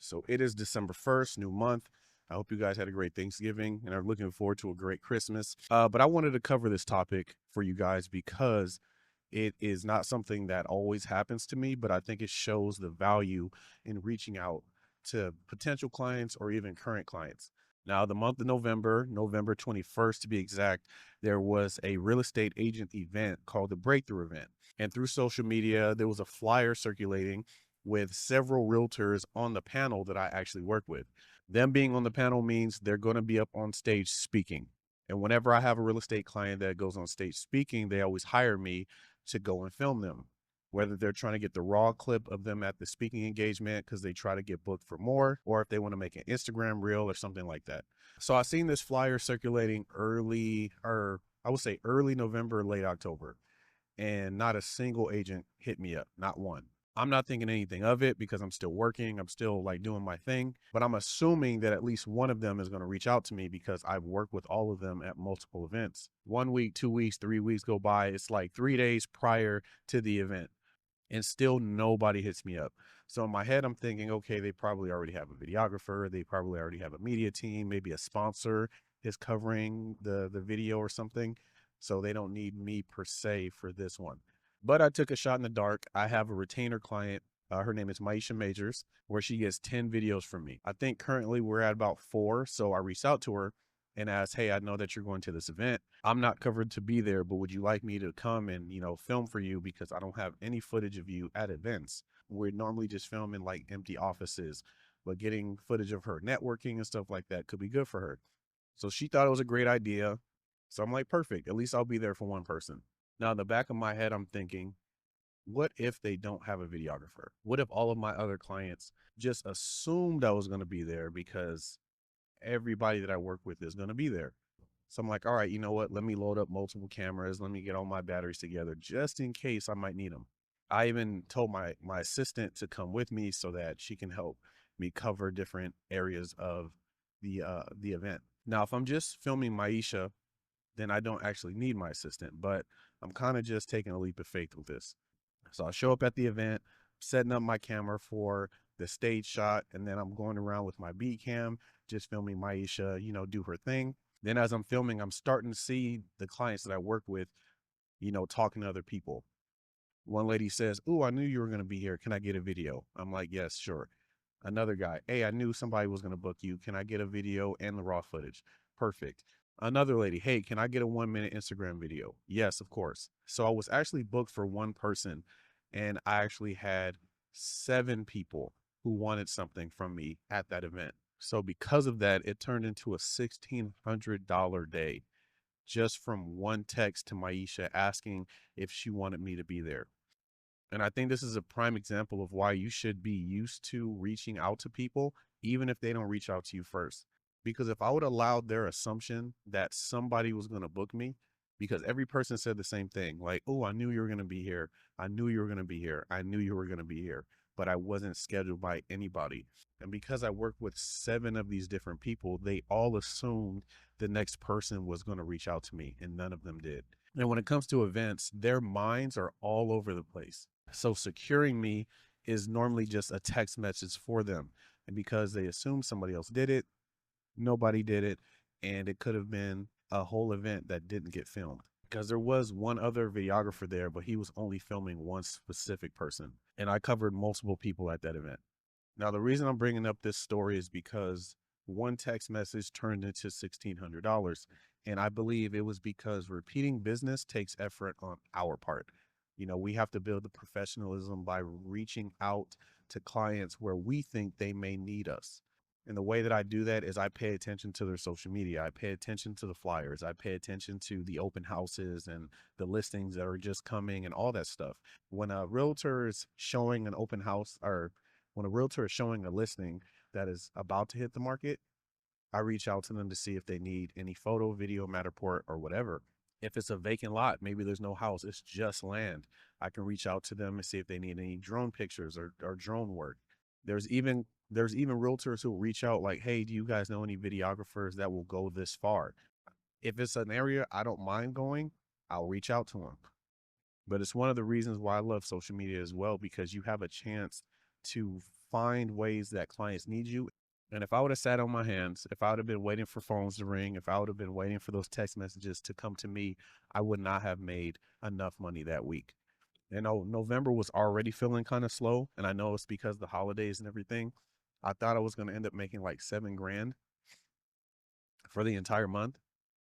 So it is December 1st, new month. I hope you guys had a great Thanksgiving and are looking forward to a great Christmas. But I wanted to cover this topic for you guys because it is not something that always happens to me, but I think it shows the value in reaching out to potential clients or even current clients. Now, the month of November, November 21st to be exact, there was a real estate agent event called the Breakthrough Event. And through social media, there was a flyer circulating with several realtors on the panel that I actually work with. Them being on the panel means they're going to be up on stage speaking. And whenever I have a real estate client that goes on stage speaking, they always hire me to go and film them, whether they're trying to get the raw clip of them at the speaking engagement because they try to get booked for more, or if they want to make an Instagram reel or something like that. So I seen this flyer circulating early, or I would say early November, late October, and not a single agent hit me up, not one. I'm not thinking anything of it because I'm still working. I'm still like doing my thing, but I'm assuming that at least one of them is going to reach out to me because I've worked with all of them at multiple events. 1 week, 2 weeks, 3 weeks go by. It's like 3 days prior to the event and still nobody hits me up. So in my head, I'm thinking, okay, they probably already have a videographer. They probably already have a media team. Maybe a sponsor is covering the video or something. So they don't need me per se for this one. But I took a shot in the dark. I have a retainer client. Her name is Maisha Majors, where she gets 10 videos from me. I think currently we're at about 4. So I reached out to her and asked, hey, I know that you're going to this event. I'm not covered to be there, but would you like me to come and, film for you because I don't have any footage of you at events. We're normally just filming like empty offices, but getting footage of her networking and stuff like that could be good for her. So she thought it was a great idea. So I'm like, perfect. At least I'll be there for one person. Now, in the back of my head, I'm thinking, what if they don't have a videographer? What if all of my other clients just assumed I was going to be there because everybody that I work with is going to be there? So I'm like, all right, you know what? Let me load up multiple cameras. Let me get all my batteries together just in case I might need them. I even told my assistant to come with me so that she can help me cover different areas of the event. Now, if I'm just filming Maisha, then I don't actually need my assistant, but I'm kind of just taking a leap of faith with this. So I show up at the event, setting up my camera for the stage shot, and then I'm going around with my B cam, just filming Maisha, do her thing. Then as I'm filming, I'm starting to see the clients that I work with, talking to other people. One lady says, "Oh, I knew you were going to be here. Can I get a video?" I'm like, "Yes, sure." Another guy, "Hey, I knew somebody was going to book you. Can I get a video and the raw footage?" Perfect. Another lady, "Hey, can I get a 1 minute Instagram video?" Yes, of course. So I was actually booked for one person, and I actually had 7 people who wanted something from me at that event. So because of that, it turned into a $1,600 day just from one text to Maisha asking if she wanted me to be there. And I think this is a prime example of why you should be used to reaching out to people, even if they don't reach out to you first. Because if I would allow their assumption that somebody was going to book me, because every person said the same thing, like, "Oh, I knew you were going to be here. I knew you were going to be here. I knew you were going to be here," but I wasn't scheduled by anybody. And because I worked with 7 of these different people, they all assumed the next person was going to reach out to me, and none of them did. And when it comes to events, their minds are all over the place. So securing me is normally just a text message for them. And because they assume somebody else did it, nobody did it. And it could have been a whole event that didn't get filmed. Because there was one other videographer there, but he was only filming one specific person. And I covered multiple people at that event. Now, the reason I'm bringing up this story is because one text message turned into $1,600. And I believe it was because repeating business takes effort on our part. We have to build the professionalism by reaching out to clients where we think they may need us. And the way that I do that is I pay attention to their social media. I pay attention to the flyers. I pay attention to the open houses and the listings that are just coming and all that stuff. When a realtor is showing an open house, or when a realtor is showing a listing that is about to hit the market, I reach out to them to see if they need any photo, video, Matterport, or whatever. If it's a vacant lot, maybe there's no house, it's just land. I can reach out to them and see if they need any drone pictures or drone work. There's even realtors who will reach out like, "Hey, do you guys know any videographers that will go this far?" If it's an area I don't mind going, I'll reach out to them. But it's one of the reasons why I love social media as well, because you have a chance to find ways that clients need you. And if I would have sat on my hands, if I would have been waiting for phones to ring, if I would have been waiting for those text messages to come to me, I would not have made enough money that week. You know, November was already feeling kind of slow, and I know it's because of the holidays and everything. I thought I was going to end up making like 7 grand for the entire month.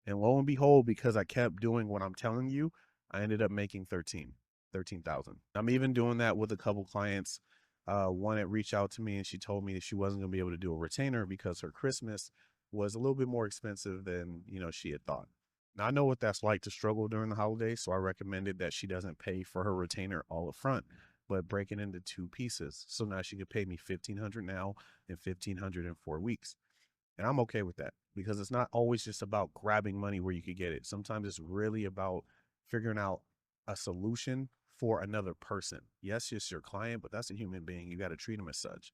And lo and behold, because I kept doing what I'm telling you, I ended up making 13,000. I'm even doing that with a couple clients. One that reached out to me and she told me that she wasn't going to be able to do a retainer because her Christmas was a little bit more expensive than, she had thought. Now I know what that's like to struggle during the holidays, so I recommended that she doesn't pay for her retainer all up front, but break it into two pieces. So now she could pay me 1,500 now and 1,500 in 4 weeks. And I'm okay with that because it's not always just about grabbing money where you could get it. Sometimes it's really about figuring out a solution for another person. Yes, it's your client, but that's a human being. You got to treat them as such.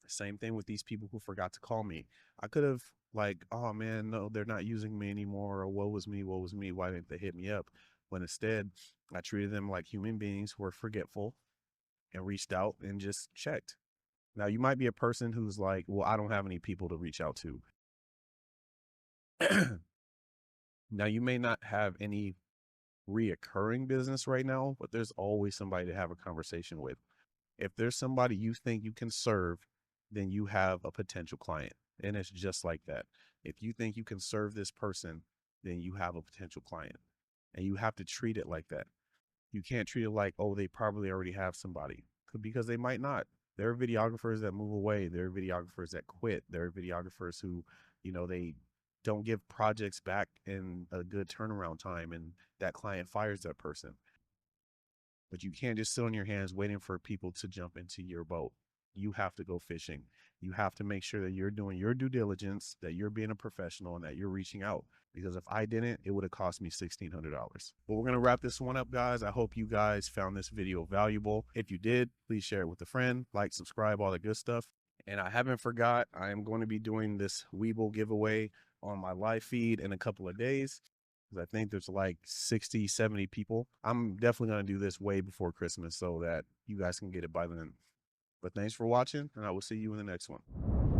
Same thing with these people who forgot to call me. I could have like, oh man, no, they're not using me anymore. Or woe was me, woe was me. Why didn't they hit me up? When instead I treated them like human beings who are forgetful and reached out and just checked. Now you might be a person who's like, well, I don't have any people to reach out to. Now you may not have any reoccurring business right now, but there's always somebody to have a conversation with. If there's somebody you think you can serve, then you have a potential client. And it's just like that. If you think you can serve this person, then you have a potential client. And you have to treat it like that. You can't treat it like, oh, they probably already have somebody, because they might not. There are videographers that move away. There are videographers that quit. There are videographers who, they don't give projects back in a good turnaround time and that client fires that person. But you can't just sit on your hands waiting for people to jump into your boat. You have to go fishing. You have to make sure that you're doing your due diligence, that you're being a professional, and that you're reaching out. Because if I didn't, it would have cost me $1,600. But we're going to wrap this one up, guys. I hope you guys found this video valuable. If you did, please share it with a friend, like, subscribe, all the good stuff. And I haven't forgot, I am going to be doing this Weeble giveaway on my live feed in a couple of days. I think there's like 60, 70 people. I'm definitely going to do this way before Christmas so that you guys can get it by then. But thanks for watching, and I will see you in the next one.